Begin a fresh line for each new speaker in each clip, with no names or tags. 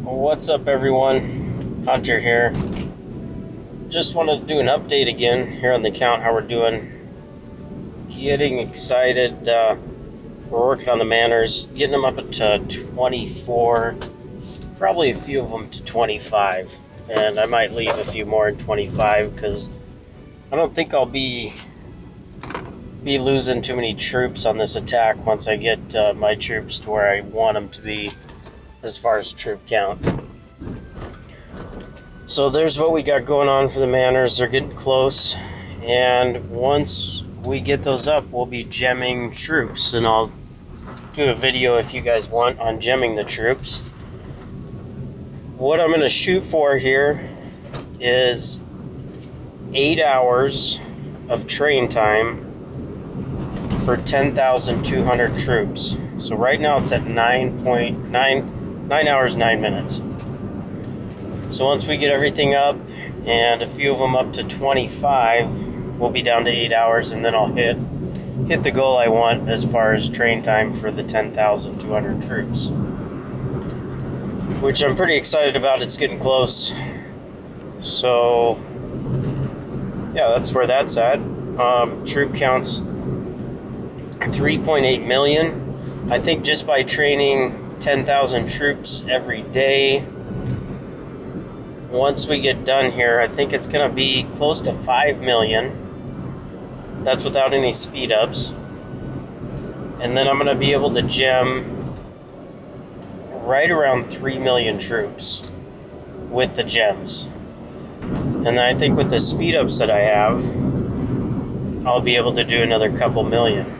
What's up, everyone? Hunter here. Just wanted to do an update again here on the account, how we're doing. Getting excited. We're working on the manors, getting them up to 24, probably a few of them to 25, and I might leave a few more in 25 because I don't think I'll be losing too many troops on this attack once I get my troops to where I want them to be as far as troop count. So there's what we got going on for the manors. They're getting close, and once we get those up, we'll be gemming troops, and I'll do a video if you guys want on gemming the troops. What I'm going to shoot for here is 8 hours of train time for 10,200 troops. So right now it's at 9 hours 9 minutes. So once we get everything up and a few of them up to 25, we'll be down to 8 hours, and then I'll hit the goal I want as far as train time for the 10,200 troops, which I'm pretty excited about. It's getting close. So yeah, that's where that's at. Troop counts 3.8 million. I think just by training 10,000 troops every day, once we get done here, I think it's going to be close to 5 million. That's without any speed ups. And then I'm going to be able to gem right around 3 million troops with the gems. And I think with the speed ups that I have, I'll be able to do another couple million.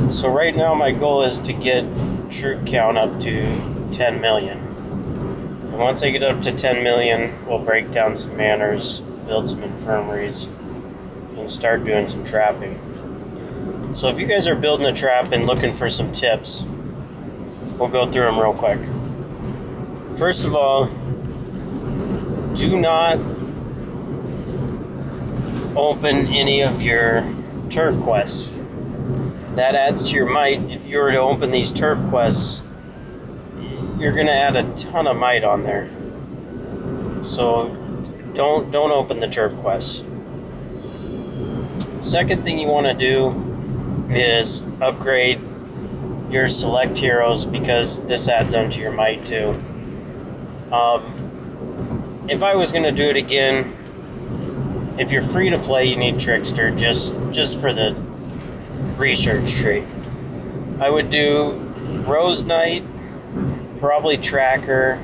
So right now my goal is to get troop count up to 10 million. And once I get up to 10 million, we'll break down some manors, build some infirmaries, and start doing some trapping. So if you guys are building a trap and looking for some tips, we'll go through them real quick. First of all, do not open any of your turf quests. That adds to your might. If you were to open these turf quests, you're going to add a ton of might on there. So don't open the turf quests. Second thing you want to do is upgrade your select heroes, because this adds onto your might too. If I was going to do it again, if you're free to play, you need Trickster just for the research tree. I would do Rose Knight, probably Tracker,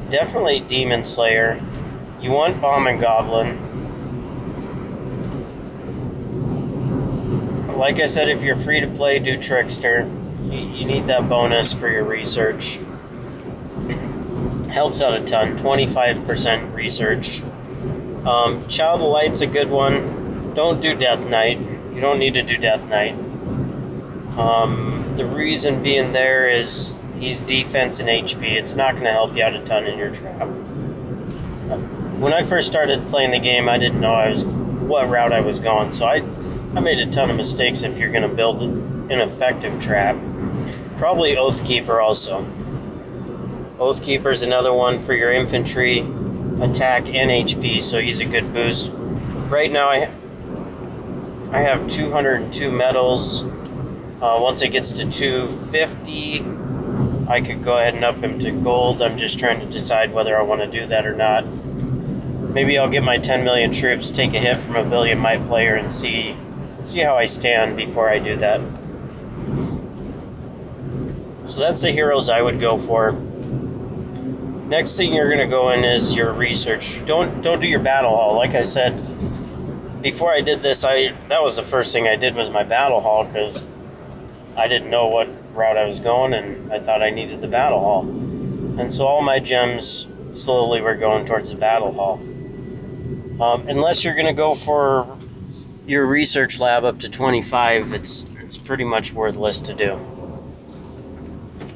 definitely Demon Slayer. You want Bomb and Goblin. Like I said, if you're free to play, do Trickster. You need that bonus for your research. Helps out a ton. 25% research. Child of Light's a good one. Don't do Death Knight. You don't need to do Death Knight. The reason being there is he's defense and HP. It's not going to help you out a ton in your trap. When I first started playing the game, I didn't know what route I was going, so I made a ton of mistakes if you're going to build an effective trap. Probably Oathkeeper also. Oathkeeper's another one for your infantry, attack, and HP, so he's a good boost. Right now I have 202 medals. Once it gets to 250, I could go ahead and up him to gold. I'm just trying to decide whether I want to do that or not. Maybe I'll get my 10 million troops, take a hit from a billion might player, and see how I stand before I do that. So that's the heroes I would go for. Next thing you're going to go in is your research. Don't do your battle hall. Like I said, before I did this, that was the first thing I did was my battle hall, because I didn't know what route I was going, and I thought I needed the battle hall. And so all my gems slowly were going towards the battle hall. Unless you're going to go for your research lab up to 25, it's pretty much worthless to do.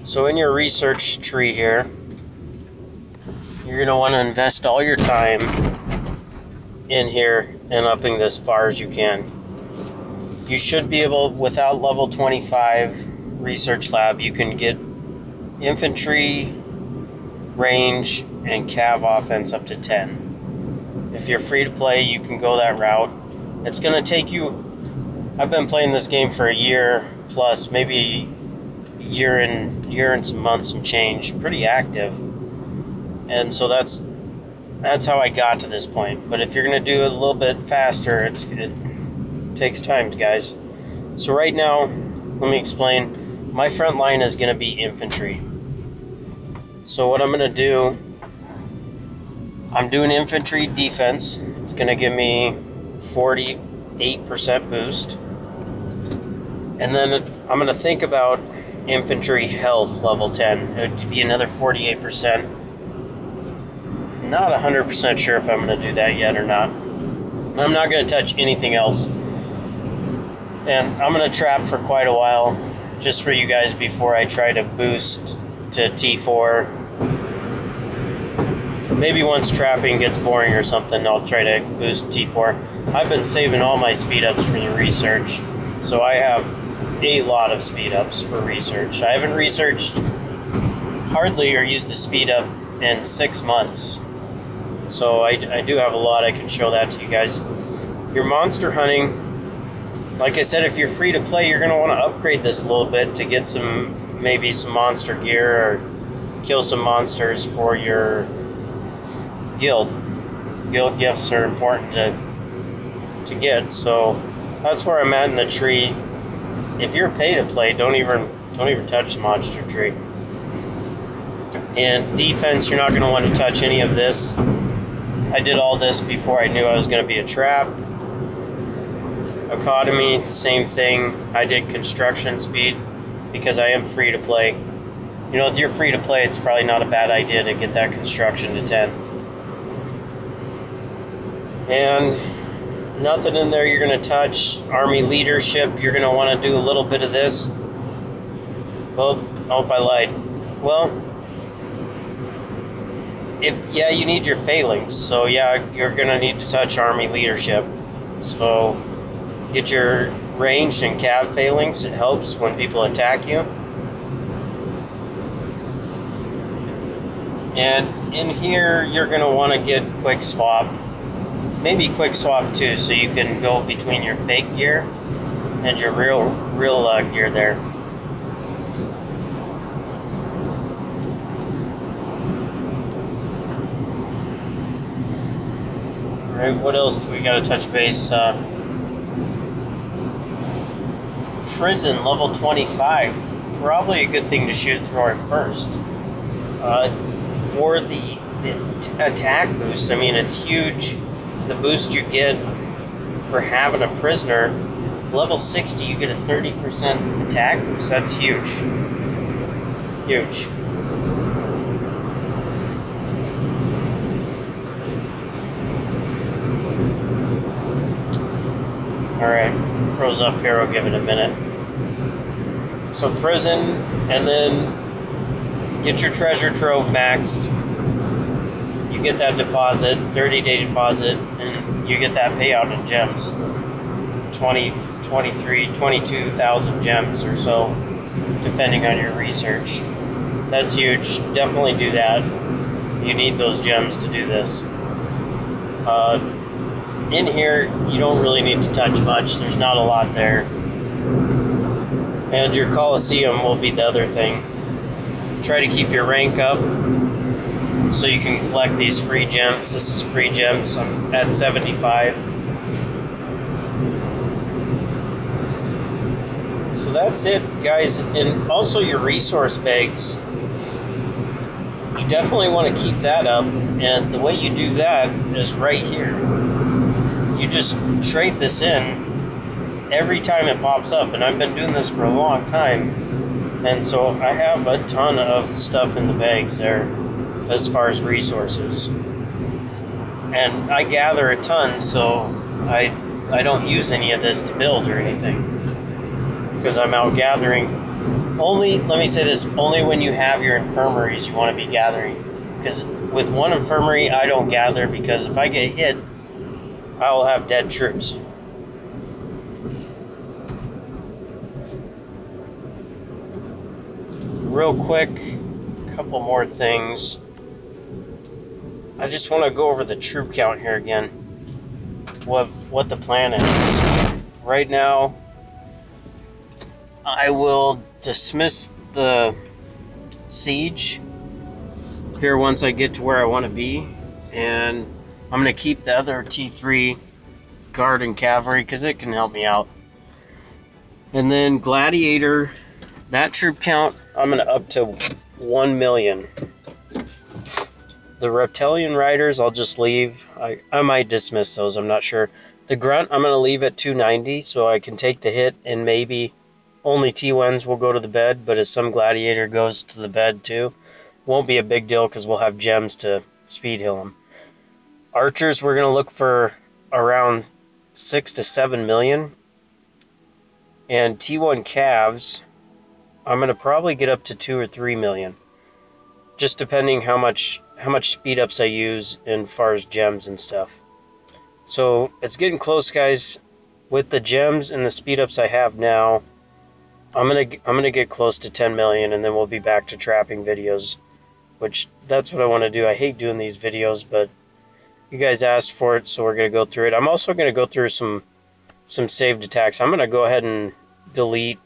So in your research tree here, you're going to want to invest all your time in here and upping this as far as you can. You should be able, without level 25 research lab, you can get infantry range, and cav offense up to 10. If you're free to play, you can go that route. It's going to take you... I've been playing this game for a year plus, maybe a year and some months and change. Pretty active. And so that's how I got to this point. But if you're going to do it a little bit faster, it takes time, guys. So right now, let me explain. My front line is going to be infantry. So what I'm going to do, I'm doing infantry defense. It's going to give me 48% boost. And then I'm going to think about infantry health level 10. It would be another 48%. Not 100% sure if I'm going to do that yet or not. I'm not going to touch anything else. And I'm going to trap for quite a while, just for you guys, before I try to boost to T4. Maybe once trapping gets boring or something, I'll try to boost T4. I've been saving all my speed ups for the research, so I have a lot of speed ups for research. I haven't researched hardly or used a speed up in 6 months. So I do have a lot. I can show that to you guys. Your monster hunting, like I said, if you're free to play, you're going to want to upgrade this a little bit to get maybe some monster gear or kill some monsters for your guild. Guild gifts are important to get. So that's where I'm at in the tree. If you're pay to play, don't even touch the monster tree. And defense, you're not going to want to touch any of this. I did all this before I knew I was going to be a trap. Economy, same thing. I did construction speed because I am free to play. You know, if you're free to play, it's probably not a bad idea to get that construction to 10. And nothing in there you're going to touch. Army leadership, you're going to want to do a little bit of this. Well, oh, I lied. Well, yeah, you need your phalanx, so yeah, you're going to need to touch army leadership. So get your ranged and cav phalanx. It helps when people attack you. And in here, you're going to want to get quick swap. Maybe quick swap too, so you can go between your fake gear and your real gear there. Alright, what else do we got to touch base? Prison, level 25. Probably a good thing to shoot through it first. For the attack boost, I mean, it's huge. The boost you get for having a prisoner, level 60, you get a 30% attack boost. That's huge. Huge. Alright, froze up here, I'll give it a minute. So prison, and then get your treasure trove maxed. You get that deposit, 30-day deposit, and you get that payout in gems. 22,000 gems or so, depending on your research. That's huge. Definitely do that. You need those gems to do this. In here, you don't really need to touch much. There's not a lot there. And your Coliseum will be the other thing. Try to keep your rank up so you can collect these free gems. This is free gems. I'm at 75. So that's it, guys. And also your resource bags. You definitely want to keep that up. And the way you do that is right here. You just trade this in every time it pops up, and I've been doing this for a long time, and so I have a ton of stuff in the bags there as far as resources, and I gather a ton, so I don't use any of this to build or anything because I'm out gathering. Only, let me say this, only when you have your infirmaries you want to be gathering, because with one infirmary I don't gather, because if I get hit I will have dead troops. Real quick, a couple more things. I just want to go over the troop count here again. What the plan is. Right now, I will dismiss the siege here once I get to where I want to be, and I'm going to keep the other T3 guard and cavalry because it can help me out. And then gladiator, that troop count, I'm going to up to 1 million. The reptilian riders, I'll just leave. I might dismiss those, I'm not sure. The grunt, I'm going to leave at 290 so I can take the hit, and maybe only T1s will go to the bed, but if some gladiator goes to the bed too, won't be a big deal because we'll have gems to speed heal them. Archers, we're going to look for around 6 to 7 million. And T1 calves, I'm going to probably get up to 2 or 3 million. Just depending how much speed ups I use as far as gems and stuff. So it's getting close, guys. With the gems and the speed ups I have now, I'm gonna get close to 10 million, and then we'll be back to trapping videos, which that's what I want to do. I hate doing these videos, but you guys asked for it, so we're gonna go through it. I'm also gonna go through some saved attacks. I'm gonna go ahead and delete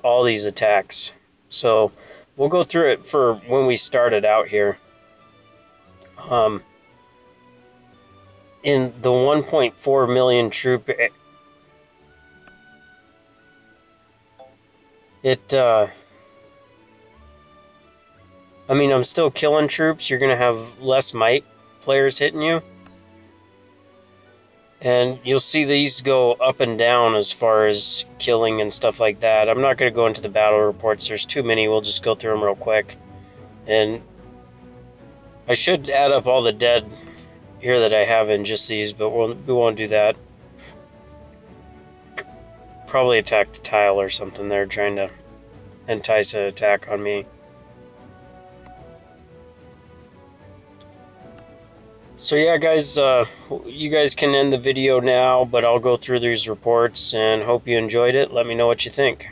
all these attacks. So we'll go through it for when we started out here. In the 1.4 million troop, I mean, I'm still killing troops. You're going to have less might players hitting you. And you'll see these go up and down as far as killing and stuff like that. I'm not going to go into the battle reports. There's too many. We'll just go through them real quick. And I should add up all the dead here that I have in just these, but we won't do that. Probably attacked a tile or something there, trying to entice an attack on me. So yeah, guys, you guys can end the video now, but I'll go through these reports and hope you enjoyed it. Let me know what you think.